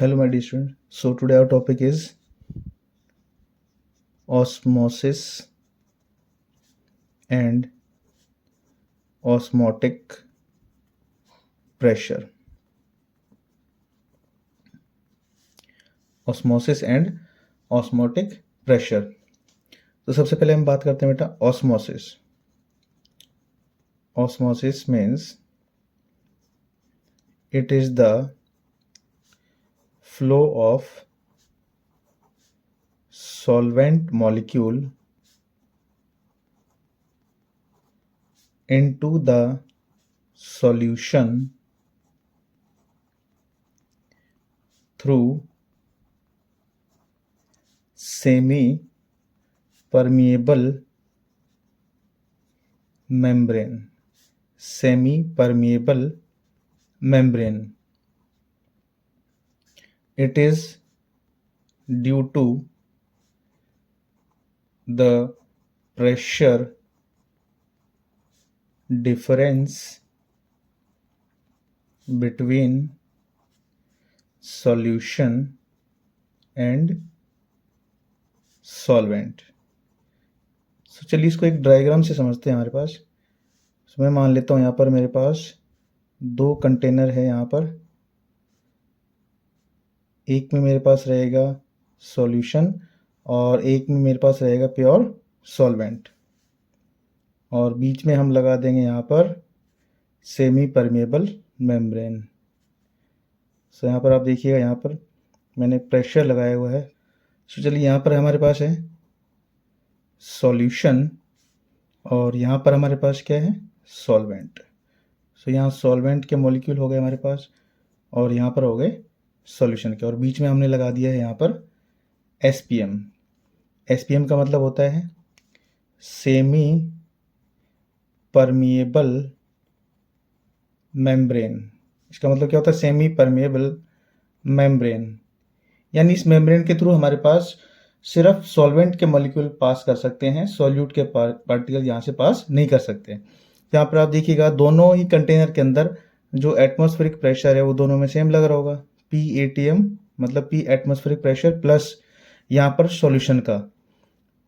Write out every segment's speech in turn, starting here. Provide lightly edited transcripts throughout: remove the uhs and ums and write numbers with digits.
Hello, my dear student. So today our topic is osmosis and osmotic pressure. Osmosis and osmotic pressure. तो सबसे पहले हम बात करते हैं बेटा osmosis. Osmosis means it is the flow of solvent molecule into the solution through semi-permeable membrane. Semi-permeable membrane. It is due to the pressure difference between solution and solvent. So चलिए इसको एक डायग्राम से समझते हैं. हमारे पास मैं मान लेता हूँ यहाँ पर मेरे पास दो कंटेनर है. यहाँ पर एक में मेरे पास रहेगा सॉल्यूशन और एक में मेरे पास रहेगा प्योर सॉल्वेंट, और बीच में हम लगा देंगे यहाँ पर सेमी परमेबल मेम्ब्रेन. सो यहाँ पर आप देखिएगा, यहाँ पर मैंने प्रेशर लगाया हुआ है. सो चलिए यहाँ पर हमारे पास है सॉल्यूशन और यहाँ पर हमारे पास क्या है सॉल्वेंट. सो यहाँ सॉल्वेंट के मॉलिक्यूल हो गए हमारे पास और यहाँ पर हो गए सॉल्यूशन के, और बीच में हमने लगा दिया है यहाँ पर SPM. SPM का मतलब होता है सेमी परमिएबल मेम्ब्रेन. इसका मतलब क्या होता है सेमी परमिएबल मेम्ब्रेन, यानी इस मेम्ब्रेन के थ्रू हमारे पास सिर्फ सॉल्वेंट के मॉलिक्यूल पास कर सकते हैं, सॉल्यूट के पार्टिकल यहाँ से पास नहीं कर सकते. यहाँ पर आप देखिएगा दोनों ही कंटेनर के अंदर जो एटमॉस्फेरिक प्रेशर है वो दोनों में सेम लग रहा होगा. PATM मतलब P एटमॉस्फेरिक प्रेशर प्लस यहाँ पर सॉल्यूशन का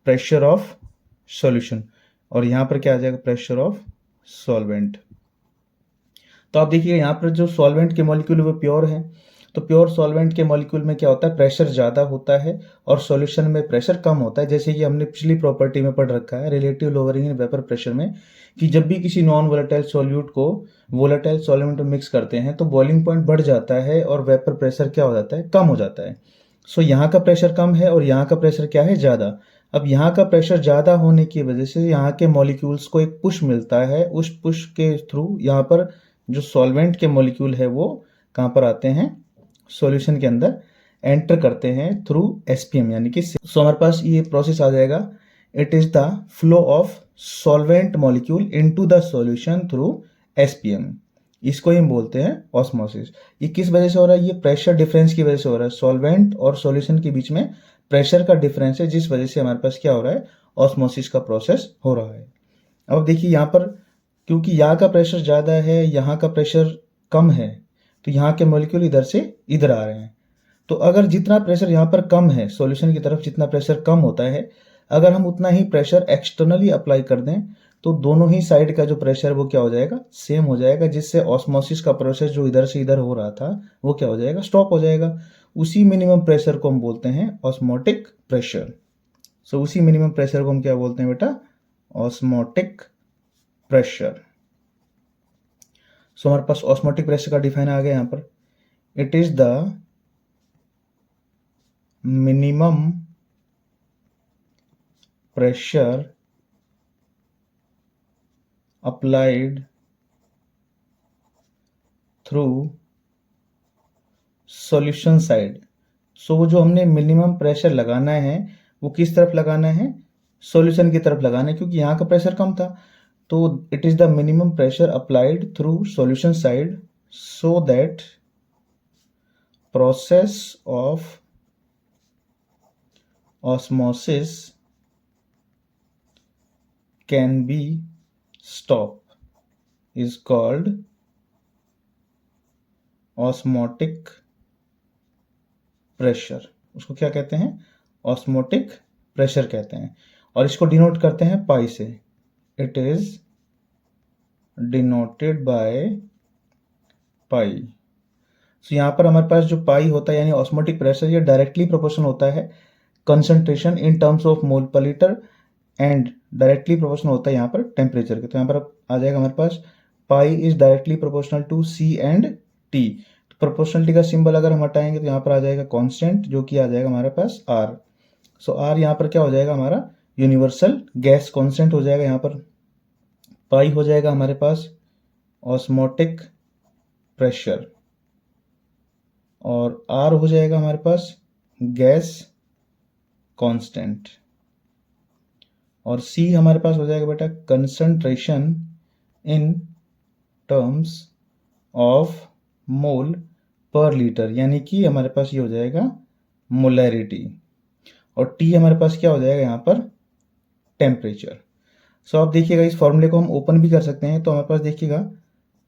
प्रेशर ऑफ सॉल्यूशन, और यहाँ पर क्या आ जाएगा प्रेशर ऑफ सॉल्वेंट. तो आप देखिए यहाँ पर जो सॉल्वेंट के मॉलिक्यूल वो प्योर है, तो प्योर सॉल्वेंट के मॉलिक्यूल में क्या होता है प्रेशर ज़्यादा होता है और सॉल्यूशन में प्रेशर कम होता है. जैसे कि हमने पिछली प्रॉपर्टी में पढ़ रखा है relative lowering in vapour pressure में, कि जब भी किसी नॉन वोलेटाइल सॉल्यूट को वोलेटाइल सॉल्वेंट में मिक्स करते हैं तो बॉइलिंग पॉइंट बढ़ जाता है और वेपर प्रेशर क्या हो जाता है कम हो जाता है. सो यहाँ का प्रेशर कम है और यहाँ का प्रेशर क्या है ज़्यादा. अब यहाँ का प्रेशर ज़्यादा होने की वजह से यहाँ के मॉलिक्यूल्स को एक पुश मिलता है. उस पुश के थ्रू यहाँ पर जो सॉल्वेंट के मॉलिक्यूल है वो कहाँ पर आते हैं सॉल्यूशन के अंदर एंटर करते हैं थ्रू SPM, यानी कि सो हमारे पास ये प्रोसेस आ जाएगा. It is the flow of solvent molecule into the solution through SPM. इसको ही हम बोलते हैं ऑस्मोसिस. ये किस वजह से हो रहा है, ये प्रेशर डिफरेंस की वजह से हो रहा है. सॉल्वेंट और सॉल्यूशन के बीच में प्रेशर का डिफरेंस है, जिस वजह से हमारे पास क्या हो रहा है ऑस्मोसिस का प्रोसेस हो रहा है. अब देखिए यहाँ पर क्योंकि यहाँ का प्रेशर ज़्यादा है, यहाँ का प्रेशर कम है, तो यहाँ के मॉलिक्यूल इधर से इधर आ रहे हैं. तो अगर जितना प्रेशर यहाँ पर कम है सॉल्यूशन की तरफ, जितना प्रेशर कम होता है, अगर हम उतना ही प्रेशर एक्सटर्नली अप्लाई कर दें तो दोनों ही साइड का जो प्रेशर वो क्या हो जाएगा सेम हो जाएगा, जिससे ऑस्मोसिस का प्रोसेस जो इधर से इधर हो रहा था वो क्या हो जाएगा स्टॉप हो जाएगा. उसी मिनिमम प्रेशर को हम बोलते हैं ऑस्मोटिक प्रेशर. सो उसी मिनिमम प्रेशर को हम क्या बोलते हैं बेटा ऑस्मोटिक प्रेशर. सो हमारे पास ऑस्मोटिक प्रेशर का डिफाइन आ गया यहाँ पर. It is the minimum pressure applied through solution side. So वो जो हमने मिनिमम प्रेशर लगाना है वो किस तरफ लगाना है सॉल्यूशन की तरफ लगाना है, क्योंकि यहाँ का प्रेशर कम था. तो it is the minimum pressure applied through solution side so that process of osmosis can be stopped is called osmotic pressure, उसको क्या कहते हैं, ऑस्मोटिक प्रेशर कहते हैं, और इसको डिनोट करते हैं पाई से। It is denoted by pi. तो यहाँ पर हमारे पास जो पाई होता है यानी ऑस्मोटिक प्रेशर, ये डायरेक्टली प्रोपोर्शनल होता है concentration in terms of mole पर लीटर एंड डायरेक्टली प्रोपोर्शनल होता है यहाँ पर टेम्परेचर के। तो यहाँ पर आ जाएगा हमारे पास pi is directly proportional to C and T. Proportionality का सिंबल अगर हम हटाएंगे तो यहाँ पर आ जाएगा कांस्टेंट, जो कि आ जाएगा हमारे पास आर। सो आर यहाँ पर क्या हो जाएगा, हमारा यूनिवर्सल गैस कांस्टेंट हो जाएगा। यहाँ पर पाई हो जाएगा हमारे पास ऑस्मोटिक प्रेशर, और आर हो जाएगा हमारे पास गैस कांस्टेंट, और सी हमारे पास हो जाएगा बेटा concentration in terms of mole पर लीटर, यानी कि हमारे पास ये हो जाएगा मोलैरिटी, और टी हमारे पास क्या हो जाएगा यहाँ पर टेम्परेचर। सो आप देखिएगा इस फॉर्मूले को हम ओपन भी कर सकते हैं। तो हमारे पास देखिएगा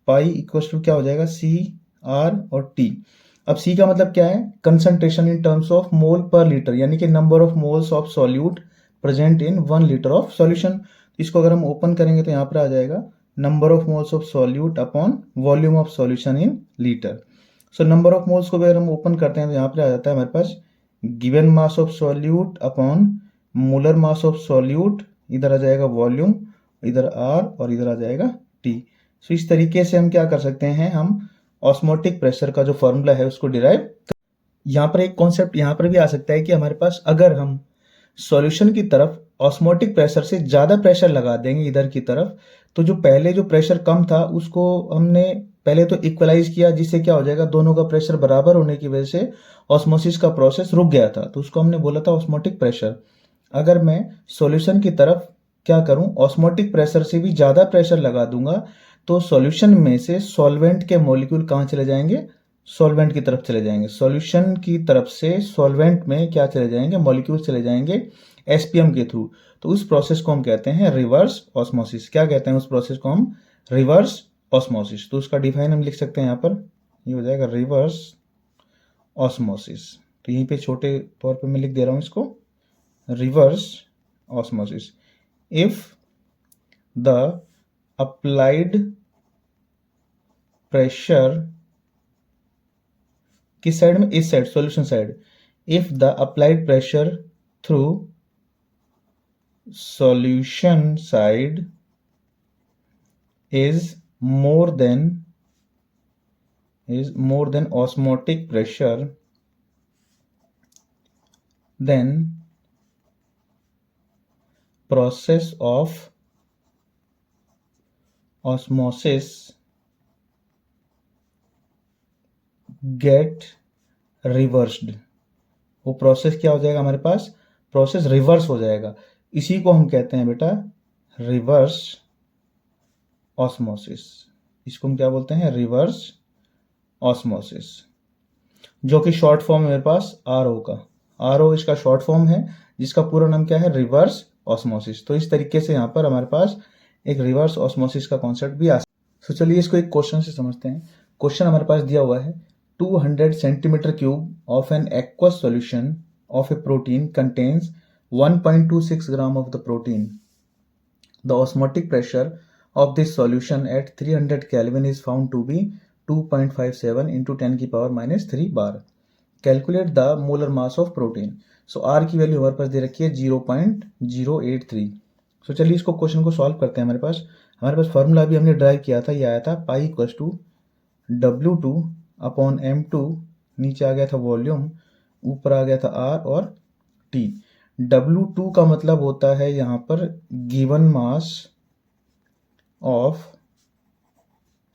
पाई इक्वल्स टू क्या हो जाएगा, सी आर और टी। अब सी का मतलब क्या है, concentration in terms of mole पर लीटर, यानी कि number of moles of solute present in 1 litre of solution. इसको अगर हम ओपन करेंगे तो यहाँ पर आ जाएगा number of moles of solute upon volume of solution in litre. So number of moles को अगर हम ओपन करते हैं तो यहाँ पर आ जाता है हमारे पास given mass of solute upon molar mass of solute, इधर आ जाएगा वॉल्यूम, इधर आर और इधर आ जाएगा टी। सो इस तरीके से हम क्या कर सकते हैं, हम ऑस्मोटिक प्रेशर का जो फॉर्मूला है उसको डिराइव। यहाँ पर एक कॉन्सेप्ट यहाँ पर भी आ सकता है कि हमारे पास अगर हम सॉल्यूशन की तरफ ऑस्मोटिक प्रेशर से ज़्यादा प्रेशर लगा देंगे इधर की तरफ, तो जो पहले जो प्रेशर कम था उसको हमने पहले तो इक्वलाइज किया, जिससे क्या हो जाएगा, दोनों का प्रेशर बराबर होने की वजह से ऑस्मोसिस का प्रोसेस रुक गया था, तो उसको हमने बोला था ऑस्मोटिक प्रेशर। अगर मैं सॉल्यूशन की तरफ क्या करूं, ऑस्मोटिक प्रेशर से भी ज़्यादा प्रेशर लगा दूंगा, तो सॉल्यूशन में से सॉल्वेंट के मॉलिक्यूल कहाँ चले जाएंगे, सॉल्वेंट की तरफ चले जाएंगे। सॉल्यूशन की तरफ से सॉल्वेंट में क्या चले जाएंगे, मॉलिक्यूल चले जाएंगे एसपीएम के थ्रू। तो उस प्रोसेस को हम कहते हैं रिवर्स ऑस्मोसिस। क्या कहते हैं उस प्रोसेस को हम, रिवर्स ऑस्मोसिस। तो उसका डिफाइन हम लिख सकते हैं यहाँ पर, ये हो जाएगा रिवर्स ऑस्मोसिस। तो यहीं पे छोटे तौर पे मैं लिख दे रहा हूँ इसको, reverse osmosis. If the applied pressure, किस साइड में, इस side, solution side. If the applied pressure through solution side is more than osmotic pressure, then process of osmosis get reversed। वो प्रोसेस क्या हो जाएगा, हमारे पास प्रोसेस रिवर्स हो जाएगा। इसी को हम कहते हैं बेटा रिवर्स ऑस्मोसिस। इसको हम क्या बोलते हैं, रिवर्स ऑस्मोसिस, जो कि शॉर्ट फॉर्म है मेरे पास आरओ का। आरओ इसका शॉर्ट फॉर्म है, जिसका पूरा नाम क्या है, रिवर्स ऑस्मोसिस। तो इस तरीके से यहाँ पर हमारे पास एक रिवर्स ऑस्मोसिस का कॉन्सेप्ट भी आ सकता है। तो चलिए इसको एक क्वेश्चन से समझते हैं। क्वेश्चन हमारे पास दिया हुआ है 200 centimetre cube of an aqueous solution of A protein contains 1.26 gram of the protein. The osmotic pressure of this solution at 300 Kelvin is found to be 2.57 into 10 की पावर माइनस 3 बार। Calculate the molar mass of protein. So R की value हमारे पास दे रखी है 0.083। सो चलिए इसको question को सॉल्व करते हैं। हमारे पास फार्मूला भी हमने ड्राइव किया था, ये आया था pi equal to W2 upon M2, नीचे आ गया था वॉल्यूम, ऊपर आ गया था R और T। W2 का मतलब होता है यहाँ पर गिवन मास ऑफ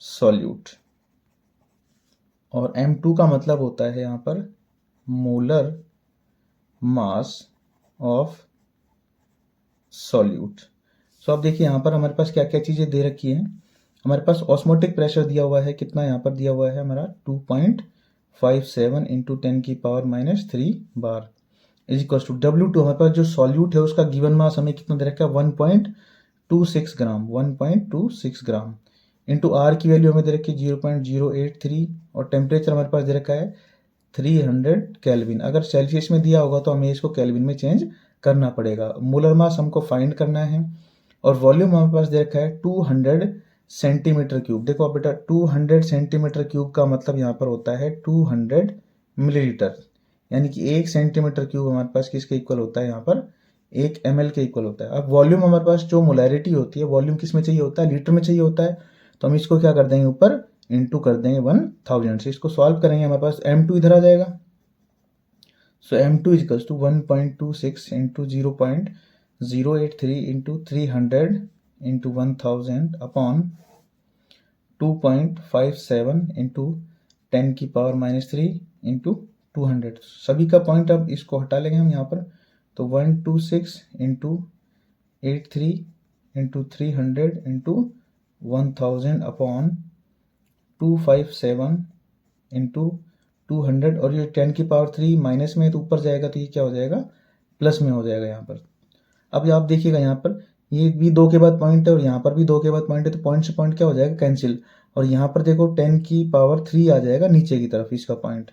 सॉल्यूट, और M2 का मतलब होता है यहाँ पर मोलर मास ऑफ सॉल्यूट। सो अब देखिए यहाँ पर हमारे पास क्या क्या चीज़ें दे रखी हैं। हमारे पास ऑस्मोटिक प्रेशर दिया हुआ है, कितना यहाँ पर दिया हुआ है हमारा 2.57 इंटू 10 की पावर माइनस 3 बार इज इक्वल टू W2। हमारे पास जो सॉल्यूट है उसका गिवन मास हमें कितना दे रखा है 1.26 ग्राम, 1.26 ग्राम इंटू आर की वैल्यू हमें दे रखी है 0.083, और टेम्परेचर हमारे पास दे रखा है 300 केल्विन। अगर सेल्सियस में दिया होगा तो हमें इसको केल्विन में चेंज करना पड़ेगा। मोलर मास हमको फाइंड करना है और वॉल्यूम हमारे पास दे रखा है 200 सेंटीमीटर क्यूब। देखो आप बेटा 200 सेंटीमीटर क्यूब का मतलब यहाँ पर होता है 200 मिलीलीटर, यानी कि 1 सेंटीमीटर क्यूब हमारे पास किसके इक्वल होता है, यहाँ पर 1 ml के इक्वल होता है। अब वॉल्यूम हमारे पास जो मोलैरिटी होती है, वॉल्यूम किस में चाहिए होता है, लीटर में चाहिए होता है, तो हम इसको क्या कर देंगे ऊपर इंटू कर देंगे 1000 से। इसको सॉल्व करेंगे, हमारे पास m2 इधर आ जाएगा। So m2 equals to 1.26 into 0.083 into 300 into 1000 upon 2.57 into 10 की पावर -3 इंटू 200। सभी का पॉइंट अब इसको हटा लेंगे हम यहाँ पर, तो 126 into 83 into 300 into 1000 upon 257 into 200, और ये 10 की पावर 3 माइनस में है तो ऊपर जाएगा तो ये क्या हो जाएगा, प्लस में हो जाएगा यहाँ पर। अब आप देखिएगा यहाँ पर ये भी 2 के बाद पॉइंट है और यहाँ पर भी 2 के बाद पॉइंट है, तो पॉइंट से पॉइंट क्या हो जाएगा, कैंसिल। और यहाँ पर देखो 10 की पावर 3 आ जाएगा नीचे की तरफ इसका पॉइंट,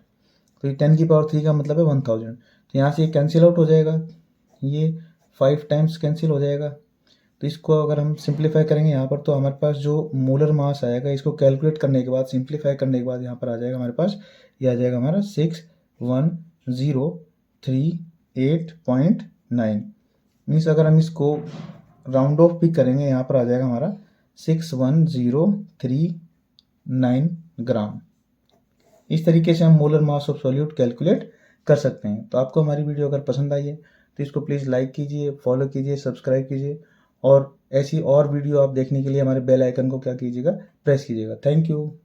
तो ये 10 की पावर 3 का मतलब है 1000, तो यहाँ से ये कैंसिल आउट हो जाएगा, ये 5 टाइम्स कैंसिल हो जाएगा। तो इसको अगर हम सिंप्लीफाई करेंगे यहाँ पर तो हमारे पास जो मोलर मास आएगा, इसको कैलकुलेट करने के बाद सिंप्लीफाई करने के बाद यहाँ पर आ जाएगा हमारे पास, ये आ जाएगा हमारा 6103.9। मीन्स अगर हम इसको राउंड ऑफ भी करेंगे यहाँ पर आ जाएगा हमारा 61039 ग्राम। इस तरीके से हम molar mass of solute calculate कर सकते हैं। तो आपको हमारी वीडियो अगर पसंद आई है तो इसको प्लीज़ लाइक कीजिए, फॉलो कीजिए, सब्सक्राइब कीजिए, और ऐसी और वीडियो आप देखने के लिए हमारे बेल आइकन को क्या कीजिएगा, प्रेस कीजिएगा। Thank you.